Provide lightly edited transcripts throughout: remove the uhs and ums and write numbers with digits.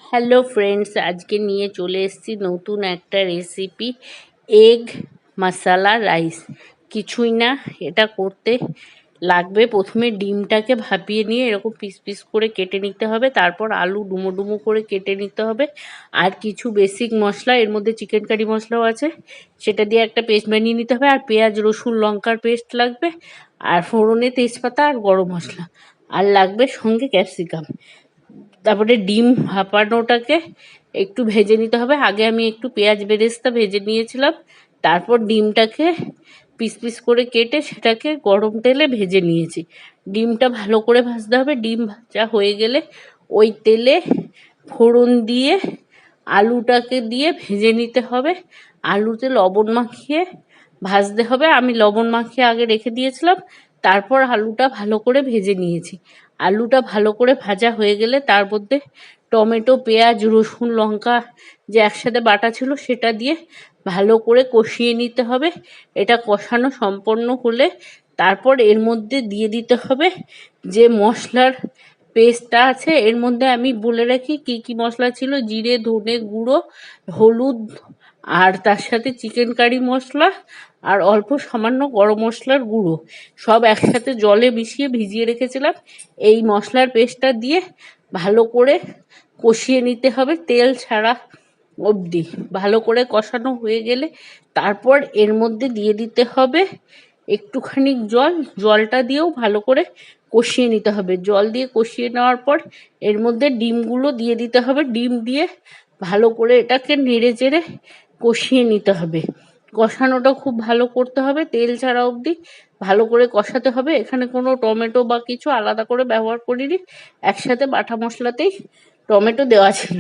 Hello friends, আজকে নিয়ে চলে এসেছি নতুন একটা রেসিপি, এগ মশালা রাইস। কিছুই না, এটা করতে লাগবে প্রথমে ডিমটাকে ভাপিয়ে নিয়ে এরকম পিস পিস করে কেটে নিতে হবে, তারপর আলু ডুমো ডুমো করে কেটে নিতে হবে, আর কিছু বেসিক মশলা, এর মধ্যে চিকেন কারি মশলাও আছে, সেটা দিয়ে একটা পেস্ট বানিয়ে নিতে হবে, আর পেঁয়াজ রসুন লঙ্কার পেস্ট লাগবে, আর ফোড়নে তেজপাতা আর গরম মশলা, আর লাগবে সঙ্গে ক্যাপসিকাম। তারপরে ডিম ভাপানোটাকে একটু ভেজে নিতে হবে। আগে আমি একটু পেঁয়াজ বেরেস্তা ভেজে নিয়েছিলাম, তারপর ডিমটাকে পিস পিস করে কেটে সেটাকে গরম তেলে ভেজে নিয়েছি। ডিমটা ভালো করে ভাজতে হবে। ডিম ভাজা হয়ে গেলে ওই তেলে ফোড়ন দিয়ে আলুটাকে দিয়ে ভেজে নিতে হবে। আলুতে লবণ মাখিয়ে ভাজতে হবে। আমি লবণ মাখিয়ে আগে রেখে দিয়েছিলাম, তারপর আলুটা ভালো করে ভেজে নিয়েছি। আলুটা ভালো করে ভাজা হয়ে গেলে তার মধ্যে টমেটো, পেঁয়াজ, রসুন, লঙ্কা যে একসাথে বাটা ছিল সেটা দিয়ে ভালো করে কষিয়ে নিতে হবে। এটা কষানো সম্পন্ন হলে তারপর এর মধ্যে দিয়ে দিতে হবে যে মশলার পেস্টটা আছে। এর মধ্যে আমি বলে রাখি কি কি মশলা ছিল: জিরে, ধনে গুঁড়ো, হলুদ, আর তার সাথে চিকেন কারি মশলা, আর অল্প সামান্য গরম মশলার গুঁড়ো, সব একসাথে জলে মিশিয়ে ভিজিয়ে রেখেছিলাম। এই মশলার পেস্টটা দিয়ে ভালো করে কষিয়ে নিতে হবে তেল ছাড়া অবধি। ভালো করে কষানো হয়ে গেলে তারপর এর মধ্যে দিয়ে দিতে হবে একটুখানি জল। জলটা দিয়েও ভালো করে কষিয়ে নিতে হবে। জল দিয়ে কষিয়ে নেওয়ার পর এর মধ্যে ডিমগুলো দিয়ে দিতে হবে। ডিম দিয়ে ভালো করে এটাকে নেড়ে চেড়ে কষিয়ে নিতে হবে। কষানোটা খুব ভালো করতে হবে, তেল ছাড়া অবধি ভালো করে কষাতে হবে। এখানে কোনো টমেটো বা কিছু আলাদা করে ব্যবহার করিনি, একসাথে বাটা মশলাতেই টমেটো দেওয়া ছিল।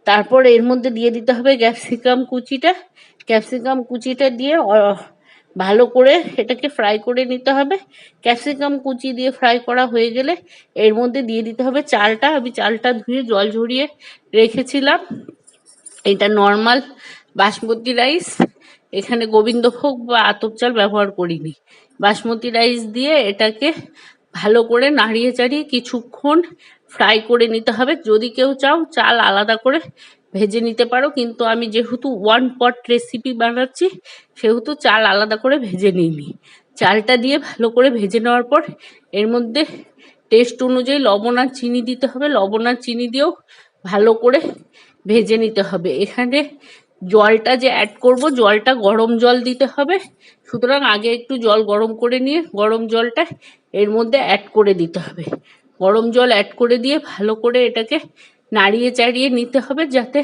তারপর এর মধ্যে দিয়ে দিতে হবে ক্যাপসিকাম কুচিটা। ক্যাপসিকাম কুচিটা দিয়ে ভালো করে এটাকে ফ্রাই করে নিতে হবে। ক্যাপসিকাম কুচি দিয়ে ফ্রাই করা হয়ে গেলে এর মধ্যে দিয়ে দিতে হবে চালটা। আমি চালটা ধুয়ে জল ঝরিয়ে রেখেছিলাম। এটা নর্মাল বাসমতি রাইস, এখানে গোবিন্দভোগ বা আতপ চাল ব্যবহার করিনি। বাসমতি রাইস দিয়ে এটাকে ভালো করে নাড়িয়ে চাড়িয়ে কিছুক্ষণ ফ্রাই করে নিতে হবে। যদি কেউ চাও চাল আলাদা করে ভেজে নিতে পারো, কিন্তু আমি যেহেতু ওয়ান পট রেসিপি বানাচ্ছি সেহেতু চাল আলাদা করে ভেজে নিইনি। চালটা দিয়ে ভালো করে ভেজে নেওয়ার পর এর মধ্যে টেস্ট অনুযায়ী লবণ আর চিনি দিতে হবে। লবণ আর চিনি দিয়েও ভালো করে ভেজে নিতে হবে। এখানে জলটা যে অ্যাড করব, জলটা গরম জল দিতে হবে, সুতরাং আগে একটু জল গরম করে নিয়ে গরম জলটা এর মধ্যে অ্যাড করে দিতে হবে। গরম জল অ্যাড করে দিয়ে ভালো করে এটাকে নাড়িয়ে চাড়িয়ে নিতে হবে যাতে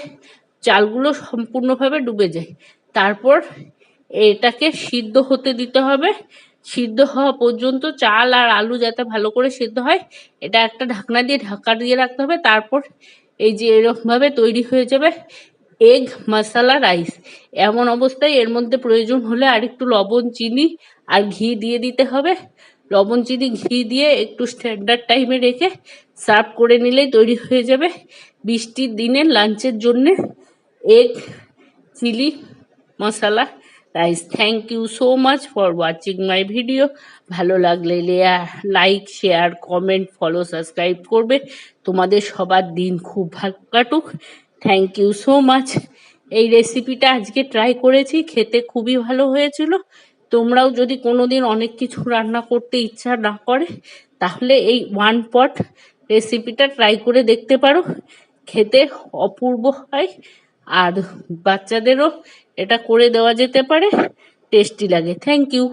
চালগুলো সম্পূর্ণভাবে ডুবে যায়। তারপর এটাকে সিদ্ধ হতে দিতে হবে। সিদ্ধ হওয়া পর্যন্ত চাল আর আলু যাতে ভালো করে সিদ্ধ হয়, এটা একটা ঢাকনা দিয়ে ঢাকা দিয়ে রাখতে হবে। তারপর এই যে এরকমভাবে তৈরি হয়ে যাবে এগ মশালা রাইস। এমন অবস্থায় এর মধ্যে প্রয়োজন হলে আর একটু লবণ, চিনি আর ঘি দিয়ে দিতে হবে। লবণ, চিনি, ঘি দিয়ে একটু স্ট্যান্ডার্ড টাইমে রেখে সার্ভ করে নিলেই তৈরি হয়ে যাবে বৃষ্টির দিনে লাঞ্চের জন্যে egg chilli masala rice. Thank you so much for watching my video. ভালো লাগলে like, share, comment, follow, subscribe করবে। তোমাদের সবার দিন খুব ভালো কাটুক। Thank you so much. এই রেসিপিটা আজকে ট্রাই করেছি, খেতে খুবই ভালো হয়েছিল। তোমরাও যদি কোনো দিন অনেক কিছু রান্না করতে ইচ্ছা না করে তাহলে এই ওয়ান পট রেসিপিটা ট্রাই করে দেখতে পারো। খেতে অপূর্ব হয়, আর বাচ্চাদেরও এটা করে দেওয়া যেতে পারে, টেস্টি লাগে। Thank you.